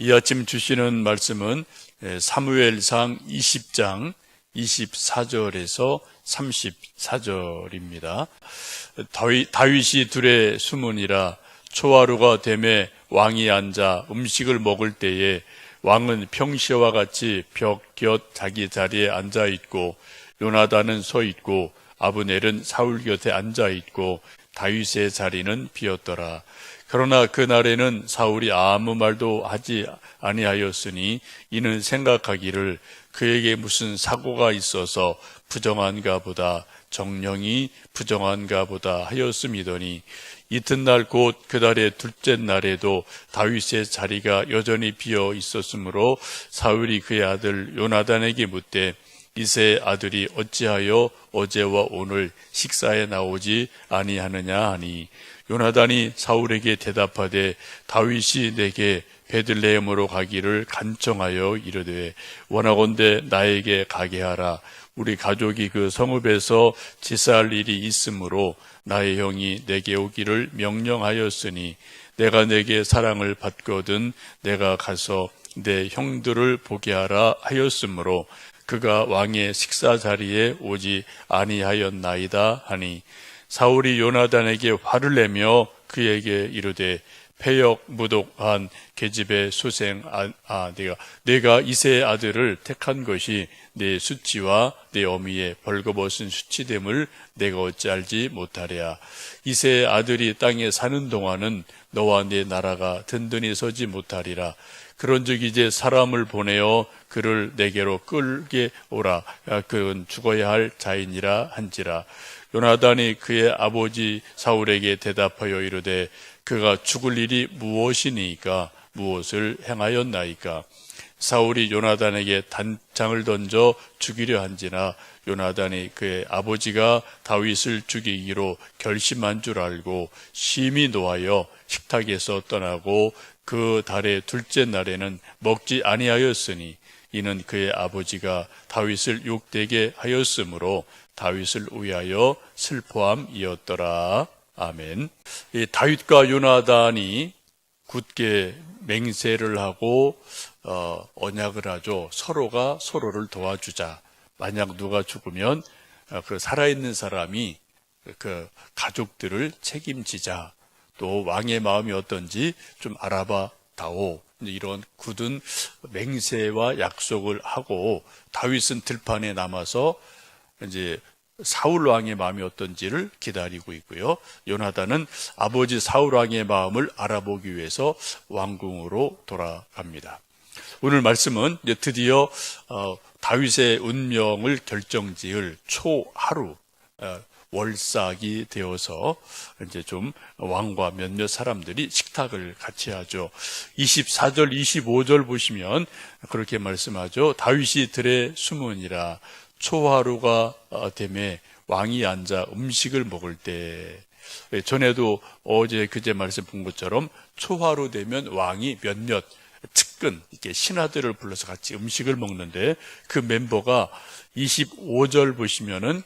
이 아침 주시는 말씀은 사무엘상 20장 24절에서 34절입니다. 다윗이 들에 숨으니라. 초하루가 되매 왕이 앉아 음식을 먹을 때에 왕은 평시와 같이 벽 곁 자기 자리에 앉아 있고 요나단은 서 있고 아브넬은 사울 곁에 앉아 있고 다윗의 자리는 비었더라. 그러나 그날에는 사울이 아무 말도 하지 아니하였으니 이는 생각하기를 그에게 무슨 사고가 있어서 부정한가 보다, 정령이 부정한가 보다 하였음이더니 이튿날 곧 그달의 둘째 날에도 다윗의 자리가 여전히 비어 있었으므로 사울이 그의 아들 요나단에게 묻되 이새의 아들이 어찌하여 어제와 오늘 식사에 나오지 아니하느냐 하니 요나단이 사울에게 대답하되 다윗이 내게 베들레헴으로 가기를 간청하여 이르되 원하건대 나에게 가게 하라. 우리 가족이 그 성읍에서 제사할 일이 있으므로 나의 형이 내게 오기를 명령하였으니 내가 내게 사랑을 받거든 내가 가서 내 형들을 보게 하라 하였으므로 그가 왕의 식사 자리에 오지 아니하였나이다 하니 사울이 요나단에게 화를 내며 그에게 이르되 패역 무독한 계집의 소생 내가 이새의 아들을 택한 것이 내 수치와 내 어미의 벌거벗은 수치됨을 내가 어찌 알지 못하랴. 이새의 아들이 땅에 사는 동안은 너와 내 나라가 든든히 서지 못하리라. 그런즉 이제 사람을 보내어 그를 내게로 끌게 오라. 그는 죽어야 할 자이니라 한지라. 요나단이 그의 아버지 사울에게 대답하여 이르되 그가 죽을 일이 무엇이니까 무엇을 행하였나이까. 사울이 요나단에게 단창을 던져 죽이려 한지나 요나단이 그의 아버지가 다윗을 죽이기로 결심한 줄 알고 심히 노하여 식탁에서 떠나고 그 달의 둘째 날에는 먹지 아니하였으니 이는 그의 아버지가 다윗을 욕되게 하였으므로 다윗을 위하여 슬퍼함이었더라. 아멘. 이 다윗과 요나단이 굳게 맹세를 하고 언약을 하죠. 서로가 서로를 도와주자. 만약 누가 죽으면 그 살아있는 사람이 그 가족들을 책임지자. 또 왕의 마음이 어떤지 좀 알아봐 다오. 이런 굳은 맹세와 약속을 하고 다윗은 들판에 남아서 이제 사울 왕의 마음이 어떤지를 기다리고 있고요. 요나단은 아버지 사울 왕의 마음을 알아보기 위해서 왕궁으로 돌아갑니다. 오늘 말씀은 이제 드디어 다윗의 운명을 결정지을 초하루 월삭이 되어서 이제 좀 왕과 몇몇 사람들이 식탁을 같이 하죠. 24절, 25절 보시면 그렇게 말씀하죠. 다윗이 들에 숨으니라. 초하루가 되매 왕이 앉아 음식을 먹을 때, 전에도 어제 그제 말씀 본 것처럼 초하루 되면 왕이 몇몇 측근 이렇게 신하들을 불러서 같이 음식을 먹는데 그 멤버가 25절 보시면은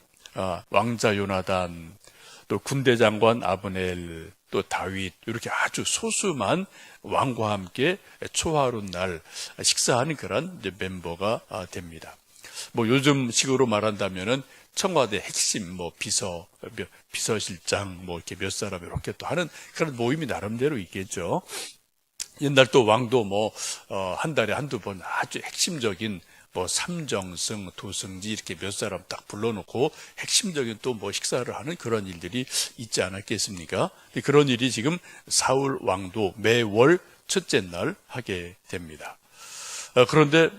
왕자 요나단, 또 군대 장관 아브넬, 또 다윗, 이렇게 아주 소수만 왕과 함께 초하루 날 식사하는 그런 이제 멤버가 됩니다. 뭐 요즘 식으로 말한다면은 청와대 핵심 비서실장 이렇게 몇 사람 이렇게 또 하는 그런 모임이 나름대로 있겠죠. 옛날 또 왕도 한 달에 한두 번 아주 핵심적인 삼정승, 도승지 이렇게 몇 사람 딱 불러놓고 핵심적인 또 식사를 하는 그런 일들이 있지 않았겠습니까? 그런 일이 지금 사울 왕도 매월 첫째 날 하게 됩니다. 그런데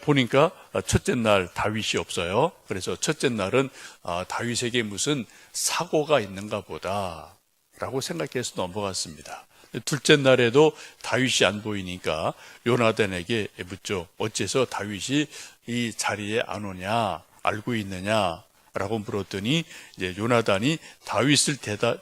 보니까 첫째 날 다윗이 없어요. 그래서 첫째 날은 다윗에게 무슨 사고가 있는가 보다 라고 생각해서 넘어갔습니다. 둘째 날에도 다윗이 안 보이니까 요나단에게 묻죠. 어째서 다윗이 이 자리에 안 오냐, 알고 있느냐 라고 물었더니 이제 요나단이 다윗을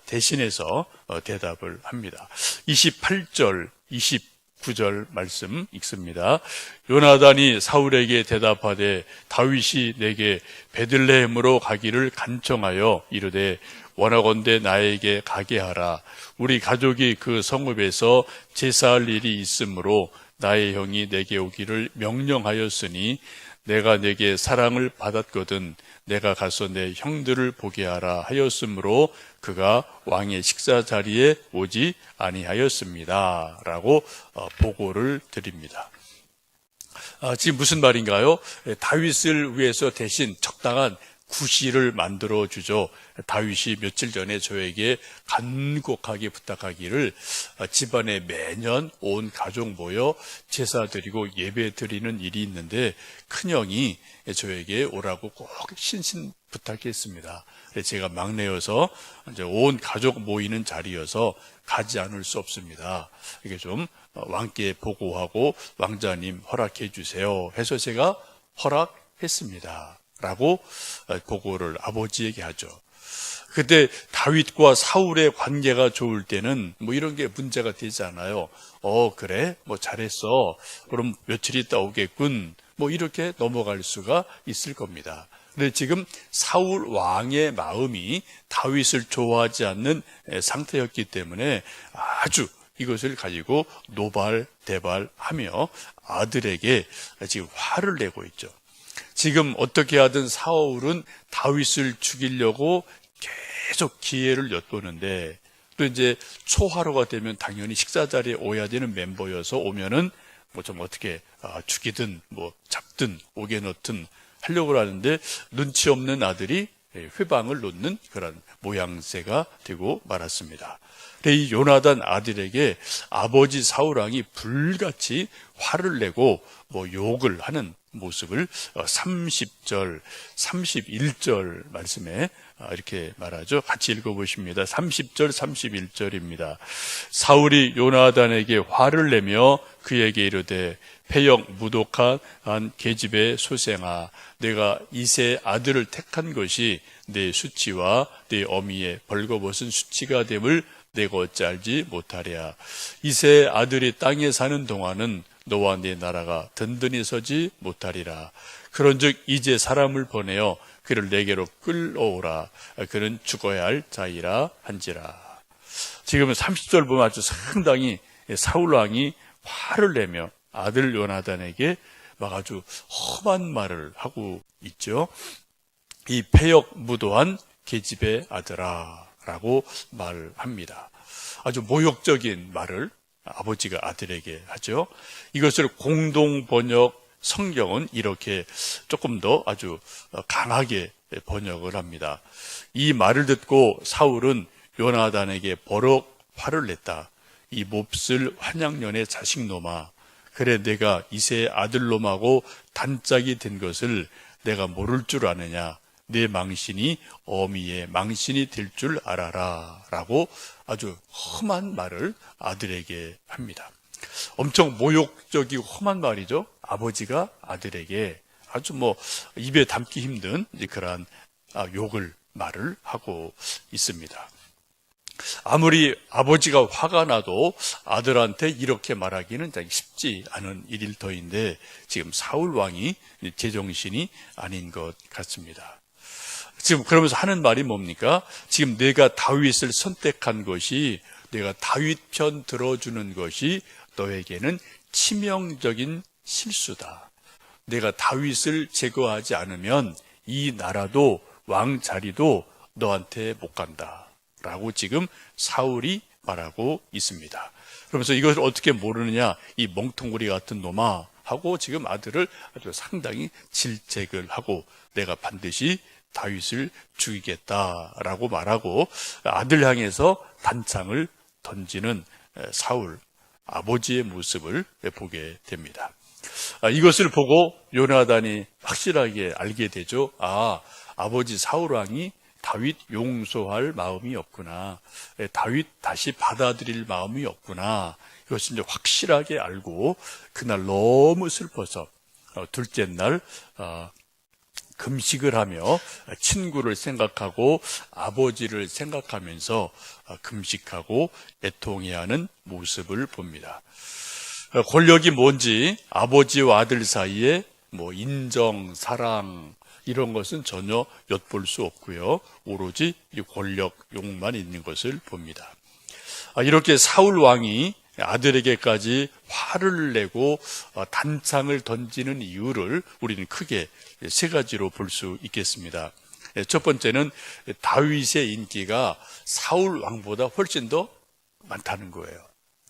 대신해서 대답을 합니다. 28절, 29절 말씀 읽습니다. 요나단이 사울에게 대답하되 다윗이 내게 베들레헴으로 가기를 간청하여 이르되 원하건대 나에게 가게 하라. 우리 가족이 그 성읍에서 제사할 일이 있으므로 나의 형이 내게 오기를 명령하였으니 내가 내게 사랑을 받았거든 내가 가서 내 형들을 보게 하라 하였으므로 그가 왕의 식사 자리에 오지 아니하였습니다. 라고 보고를 드립니다. 지금 무슨 말인가요? 다윗을 위해서 대신 적당한 구실을 만들어 주죠. 다윗이 며칠 전에 저에게 간곡하게 부탁하기를 집안에 매년 온 가족 모여 제사 드리고 예배 드리는 일이 있는데 큰형이 저에게 오라고 꼭 신신 부탁했습니다. 제가 막내여서 이제 온 가족 모이는 자리여서 가지 않을 수 없습니다. 이게 좀 왕께 보고하고 왕자님 허락해 주세요 해서 제가 허락했습니다. 라고 보고를 아버지에게 하죠. 그때 다윗과 사울의 관계가 좋을 때는 뭐 이런 게 문제가 되지 않아요. 그래? 뭐 잘했어. 그럼 며칠 있다 오겠군. 뭐 이렇게 넘어갈 수가 있을 겁니다. 근데 지금 사울 왕의 마음이 다윗을 좋아하지 않는 상태였기 때문에 아주 이것을 가지고 노발대발하며 아들에게 지금 화를 내고 있죠. 지금 어떻게 하든 사울은 다윗을 죽이려고 계속 기회를 엿보는데 또 이제 초하루가 되면 당연히 식사 자리에 오야 되는 멤버여서 오면은 뭐 좀 어떻게 죽이든 뭐 잡든 옥에 넣든 하려고 하는데 눈치 없는 아들이 회방을 놓는 그런 모양새가 되고 말았습니다. 이 요나단 아들에게 아버지 사울왕이 불같이 화를 내고 뭐 욕을 하는 모습을 30절, 31절 말씀에 이렇게 말하죠. 같이 읽어보십니다. 30절, 31절입니다. 사울이 요나단에게 화를 내며 그에게 이르되 패역 무독한 계집의 소생아 내가 이새의 아들을 택한 것이 내 수치와 내 어미의 벌거벗은 수치가 됨을 내가 어찌 알지 못하랴. 이새의 아들이 땅에 사는 동안은 너와 네 나라가 든든히 서지 못하리라. 그런즉 이제 사람을 보내어 그를 내게로 끌어오라. 그는 죽어야 할 자이라 한지라. 지금 30절 보면 아주 상당히 사울왕이 화를 내며 아들 요나단에게 막 아주 험한 말을 하고 있죠. 이 패역 무도한 계집의 아들아 라고 말합니다. 아주 모욕적인 말을 아버지가 아들에게 하죠. 이것을 공동 번역 성경은 이렇게 조금 더 아주 강하게 번역을 합니다. 이 말을 듣고 사울은 요나단에게 버럭 화를 냈다. 이 몹쓸 환양년의 자식놈아, 그래 내가 이새의 아들놈하고 단짝이 된 것을 내가 모를 줄 아느냐. 내 망신이 어미의 망신이 될 줄 알아라 라고 아주 험한 말을 아들에게 합니다. 엄청 모욕적이고 험한 말이죠. 아버지가 아들에게 아주 뭐 입에 담기 힘든 그러한 욕을 말을 하고 있습니다. 아무리 아버지가 화가 나도 아들한테 이렇게 말하기는 쉽지 않은 일일 터인데 지금 사울 왕이 제정신이 아닌 것 같습니다. 지금 그러면서 하는 말이 뭡니까? 지금 내가 다윗을 선택한 것이, 내가 다윗 편 들어주는 것이 너에게는 치명적인 실수다. 내가 다윗을 제거하지 않으면 이 나라도 왕 자리도 너한테 못 간다 라고 지금 사울이 말하고 있습니다. 그러면서 이것을 어떻게 모르느냐, 이 멍텅구리 같은 놈아 하고 지금 아들을 아주 상당히 질책을 하고 내가 반드시 다윗을 죽이겠다라고 말하고 아들 향해서 단창을 던지는 사울 아버지의 모습을 보게 됩니다. 이것을 보고 요나단이 확실하게 알게 되죠. 아버지 사울 왕이 다윗 용서할 마음이 없구나. 다윗 다시 받아들일 마음이 없구나. 이것을 이제 확실하게 알고 그날 너무 슬퍼서 둘째 날 금식을 하며 친구를 생각하고 아버지를 생각하면서 금식하고 애통해하는 모습을 봅니다. 권력이 뭔지 아버지와 아들 사이에 뭐 인정, 사랑 이런 것은 전혀 엿볼 수 없고요. 오로지 이 권력욕만 있는 것을 봅니다. 이렇게 사울 왕이 아들에게까지 화를 내고 단창을 던지는 이유를 우리는 크게 세 가지로 볼 수 있겠습니다. 첫 번째는 다윗의 인기가 사울 왕보다 훨씬 더 많다는 거예요.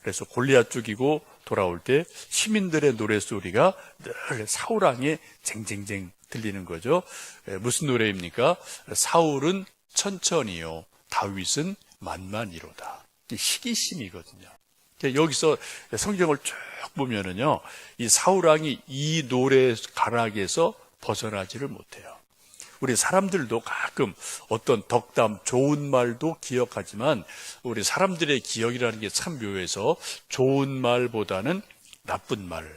그래서 골리앗 죽이고 돌아올 때 시민들의 노래소리가 늘 사울 왕에 쟁쟁쟁 들리는 거죠. 무슨 노래입니까? 사울은 천천히요, 다윗은 만만이로다. 시기심이거든요. 여기서 성경을 쭉 보면은요, 이 사울 왕이 이 노래 가락에서 벗어나지를 못해요. 우리 사람들도 가끔 어떤 덕담, 좋은 말도 기억하지만 우리 사람들의 기억이라는 게 참 묘해서 좋은 말보다는 나쁜 말,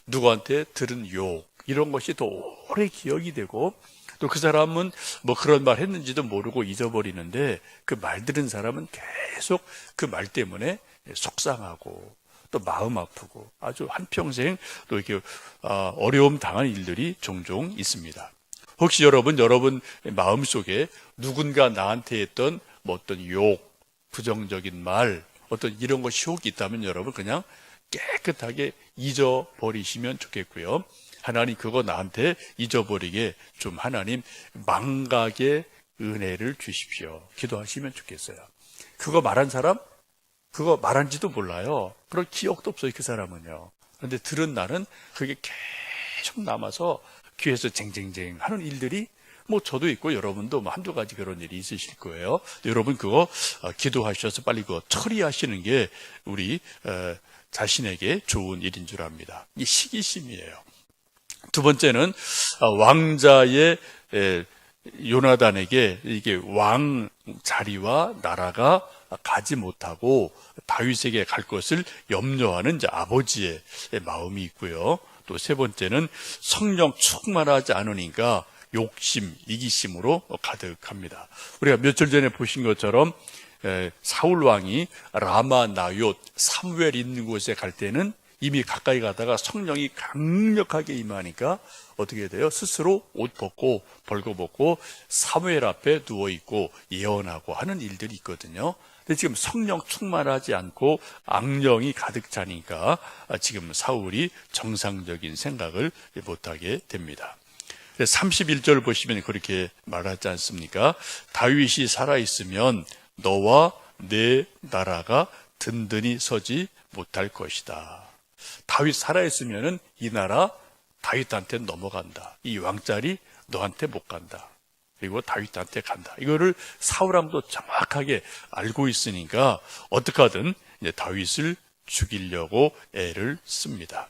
누구한테 들은 욕, 이런 것이 더 오래 기억이 되고 또 그 사람은 뭐 그런 말 했는지도 모르고 잊어버리는데 그 말 들은 사람은 계속 그 말 때문에 속상하고 또 마음 아프고 아주 한평생 또 이렇게 어려움 당한 일들이 종종 있습니다. 혹시 여러분 마음속에 누군가 나한테 했던 뭐 어떤 욕, 부정적인 말, 어떤 이런 것이 혹 있다면 여러분 그냥 깨끗하게 잊어버리시면 좋겠고요. 하나님 그거 나한테 잊어버리게 좀 하나님 망각의 은혜를 주십시오. 기도하시면 좋겠어요. 그거 말한 사람? 그거 말한지도 몰라요. 그럴 기억도 없어요, 그 사람은요. 그런데 들은 날은 그게 계속 남아서 귀에서 쟁쟁쟁 하는 일들이 뭐 저도 있고 여러분도 뭐 한두 가지 그런 일이 있으실 거예요. 여러분 그거 기도하셔서 빨리 그거 처리하시는 게 우리 자신에게 좋은 일인 줄 압니다. 이 시기심이에요. 두 번째는 왕자의 요나단에게 이게 왕 자리와 나라가 가지 못하고 다윗에게 갈 것을 염려하는 이제 아버지의 마음이 있고요. 또 세 번째는 성령 충만하지 않으니까 욕심, 이기심으로 가득합니다. 우리가 며칠 전에 보신 것처럼 사울 왕이 라마 나옳 사무엘 있는 곳에 갈 때는 이미 가까이 가다가 성령이 강력하게 임하니까 어떻게 돼요? 스스로 옷 벗고 벌거벗고 사무엘 앞에 누워있고 예언하고 하는 일들이 있거든요. 근데 지금 성령 충만하지 않고 악령이 가득 차니까 지금 사울이 정상적인 생각을 못하게 됩니다. 31절 보시면 그렇게 말하지 않습니까? 다윗이 살아있으면 너와 내 나라가 든든히 서지 못할 것이다. 다윗 살아있으면 이 나라 다윗한테 넘어간다. 이 왕자리 너한테 못 간다. 그리고 다윗한테 간다. 이거를 사울왕도 정확하게 알고 있으니까 어떻게 하든 이제 다윗을 죽이려고 애를 씁니다.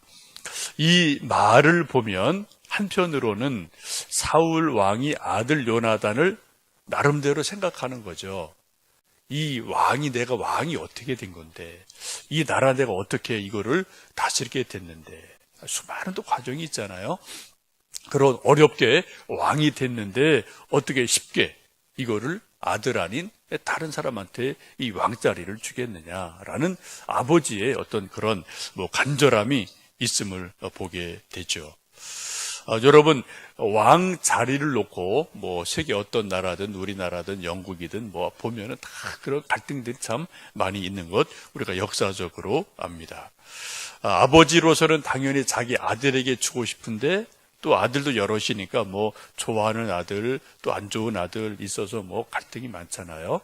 이 말을 보면 한편으로는 사울 왕이 아들 요나단을 나름대로 생각하는 거죠. 이 왕이 내가 왕이 어떻게 된 건데, 이 나라 내가 어떻게 이거를 다스리게 됐는데, 수많은 또 과정이 있잖아요. 그런 어렵게 왕이 됐는데 어떻게 쉽게 이거를 아들 아닌 다른 사람한테 이 왕자리를 주겠느냐라는 아버지의 어떤 그런 뭐 간절함이 있음을 보게 되죠. 여러분 왕 자리를 놓고 뭐 세계 어떤 나라든 우리나라든 영국이든 뭐 보면은 다 그런 갈등들이 참 많이 있는 것 우리가 역사적으로 압니다. 아버지로서는 당연히 자기 아들에게 주고 싶은데 또 아들도 여럿이니까 뭐 좋아하는 아들 또 안 좋은 아들 있어서 뭐 갈등이 많잖아요.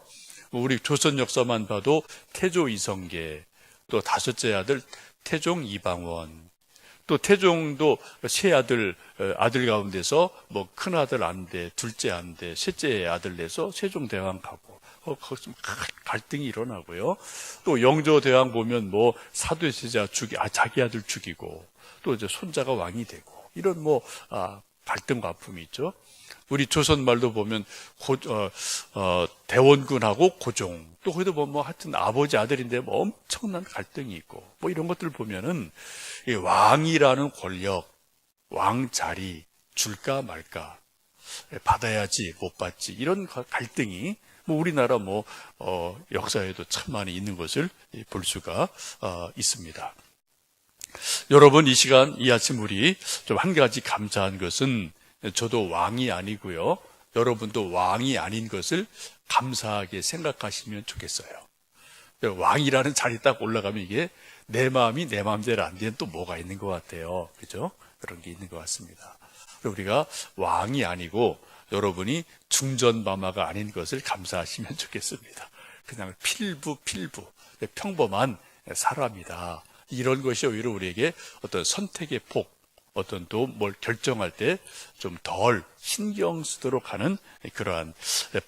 우리 조선 역사만 봐도 태조 이성계 또 다섯째 아들 태종 이방원 또 태종도 세 아들 가운데서 뭐 큰 아들 안 돼, 둘째 안 돼, 셋째 아들 내서 세종대왕 가고 거기서 갈등이 일어나고요. 또 영조대왕 보면 뭐 사도세자 자기 아들 죽이고 또 이제 손자가 왕이 되고 이런 뭐 갈등과 아픔이 있죠. 우리 조선 말도 보면 대원군하고 고종 또 거기도 뭐 하여튼 아버지 아들인데 뭐 엄청난 갈등이 있고 뭐 이런 것들 보면은 이 왕이라는 권력, 왕 자리 줄까 말까, 받아야지 못 받지 이런 갈등이 뭐 우리나라 뭐 역사에도 참 많이 있는 것을 볼 수가 있습니다. 여러분 이 시간 이 아침 우리 좀 한 가지 감사한 것은 저도 왕이 아니고요. 여러분도 왕이 아닌 것을 감사하게 생각하시면 좋겠어요. 왕이라는 자리 딱 올라가면 이게 내 마음이 내 마음대로 안 되는 또 뭐가 있는 것 같아요. 그죠? 그런 게 있는 것 같습니다. 우리가 왕이 아니고 여러분이 중전마마가 아닌 것을 감사하시면 좋겠습니다. 그냥 필부 평범한 사람이다. 이런 것이 오히려 우리에게 어떤 선택의 폭, 어떤 또 뭘 결정할 때 좀 덜 신경 쓰도록 하는 그러한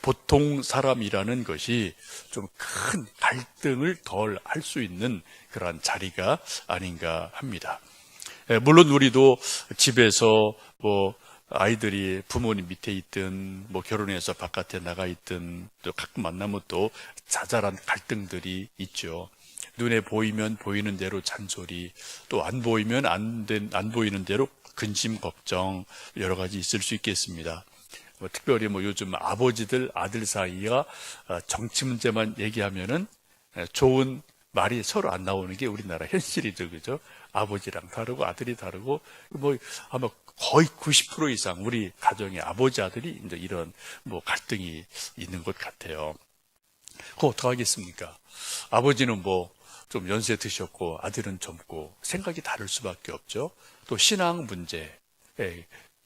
보통 사람이라는 것이 좀 큰 갈등을 덜 할 수 있는 그러한 자리가 아닌가 합니다. 물론 우리도 집에서 뭐 아이들이 부모님 밑에 있든 뭐 결혼해서 바깥에 나가 있든 또 가끔 만나면 또 자잘한 갈등들이 있죠. 눈에 보이면 보이는 대로 잔소리, 또 안 보이면 안 보이는 대로 근심, 걱정 여러 가지 있을 수 있겠습니다. 특별히 뭐 요즘 아버지들 아들 사이가 정치 문제만 얘기하면은 좋은 말이 서로 안 나오는 게 우리나라 현실이죠, 그죠? 아버지랑 다르고 아들이 다르고 뭐 아마 거의 90% 이상 우리 가정의 아버지 아들이 이제 이런 뭐 갈등이 있는 것 같아요. 그거 어떡하겠습니까? 아버지는 뭐 좀 연세 드셨고 아들은 젊고 생각이 다를 수밖에 없죠. 또 신앙 문제,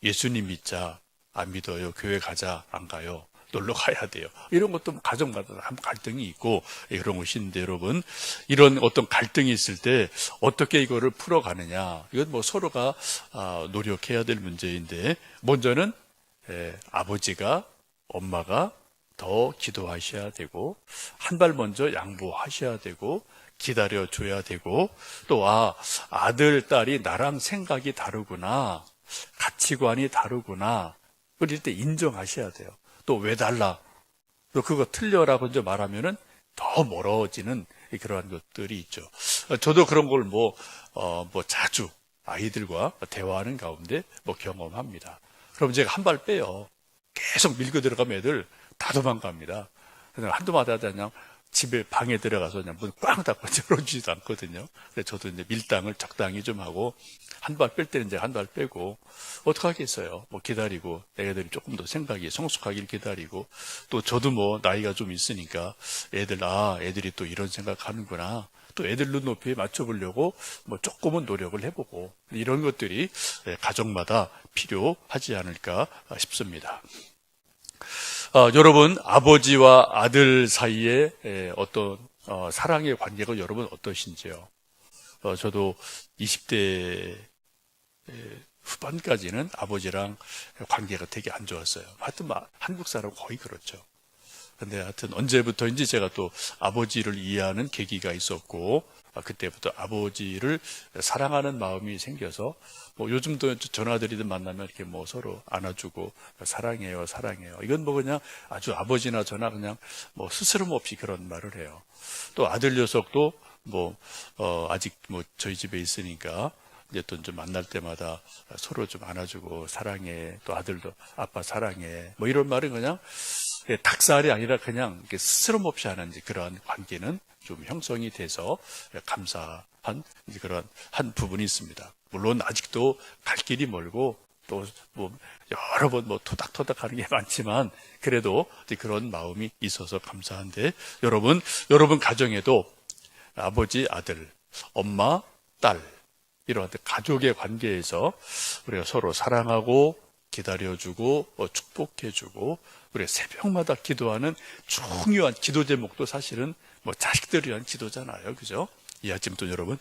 예수님 믿자, 안 믿어요, 교회 가자, 안 가요, 놀러 가야 돼요. 이런 것도 가정마다 갈등이 있고 그런 것이 있는데 여러분, 이런 어떤 갈등이 있을 때 어떻게 이거를 풀어가느냐, 이건 뭐 서로가 노력해야 될 문제인데, 먼저는 아버지가 엄마가 더 기도하셔야 되고 한 발 먼저 양보하셔야 되고 기다려줘야 되고, 또 아들 딸이 나랑 생각이 다르구나, 가치관이 다르구나, 그럴 때 인정하셔야 돼요. 또 왜 달라? 또 그거 틀려라고 이제 말하면은 더 멀어지는 그러한 것들이 있죠. 저도 그런 걸 뭐 자주 아이들과 대화하는 가운데 뭐 경험합니다. 그럼 제가 한 발 빼요. 계속 밀고 들어가면 애들 다 도망갑니다. 그냥 한두 마디 하다 그냥 집에 방에 들어가서 그냥 문 꽝 닫고 열어주지도 않거든요. 그래서 저도 이제 밀당을 적당히 좀 하고, 한 발 뺄 때는 이제 한 발 빼고, 어떡하겠어요. 뭐 기다리고, 애들이 조금 더 생각이 성숙하길 기다리고, 또 저도 뭐 나이가 좀 있으니까 애들이 또 이런 생각 하는구나, 또 애들 눈높이에 맞춰보려고 뭐 조금은 노력을 해보고, 이런 것들이 가정마다 필요하지 않을까 싶습니다. 여러분, 아버지와 아들 사이에 어떤 사랑의 관계가 여러분 어떠신지요? 저도 20대 후반까지는 아버지랑 관계가 되게 안 좋았어요. 하여튼 한국 사람 거의 그렇죠. 근데 하여튼 언제부터인지 제가 또 아버지를 이해하는 계기가 있었고, 그때부터 아버지를 사랑하는 마음이 생겨서, 뭐 요즘도 전화드리든 만나면 이렇게 뭐 서로 안아주고 사랑해요, 사랑해요. 이건 뭐 그냥 아주 아버지나 저나 그냥 뭐 스스럼 없이 그런 말을 해요. 또 아들 녀석도 뭐 아직 뭐 저희 집에 있으니까 이제 또 좀 만날 때마다 서로 좀 안아주고 사랑해, 또 아들도 아빠 사랑해, 뭐 이런 말은 그냥 닭살이 아니라 그냥 스스럼 없이 하는 그러한 관계는 좀 형성이 돼서 감사한 그런 한 부분이 있습니다. 물론 아직도 갈 길이 멀고 또 뭐 여러 번 뭐 토닥토닥 하는 게 많지만 그래도 그런 마음이 있어서 감사한데, 여러분 가정에도 아버지, 아들, 엄마, 딸, 이런 가족의 관계에서 우리가 서로 사랑하고 기다려주고 축복해주고, 우리가 새벽마다 기도하는 중요한 기도 제목도 사실은 뭐 자식들을 위한 기도잖아요, 그죠? 이 아침도 여러분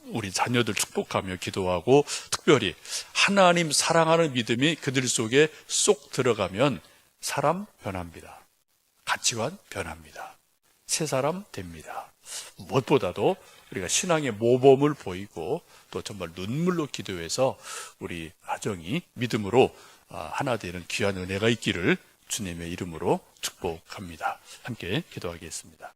우리 자녀들 축복하며 기도하고, 특별히 하나님 사랑하는 믿음이 그들 속에 쏙 들어가면 사람 변합니다. 가치관 변합니다. 새 사람 됩니다. 무엇보다도 우리가 신앙의 모범을 보이고 또 정말 눈물로 기도해서 우리 가정이 믿음으로 하나 되는 귀한 은혜가 있기를 주님의 이름으로 축복합니다. 함께 기도하겠습니다.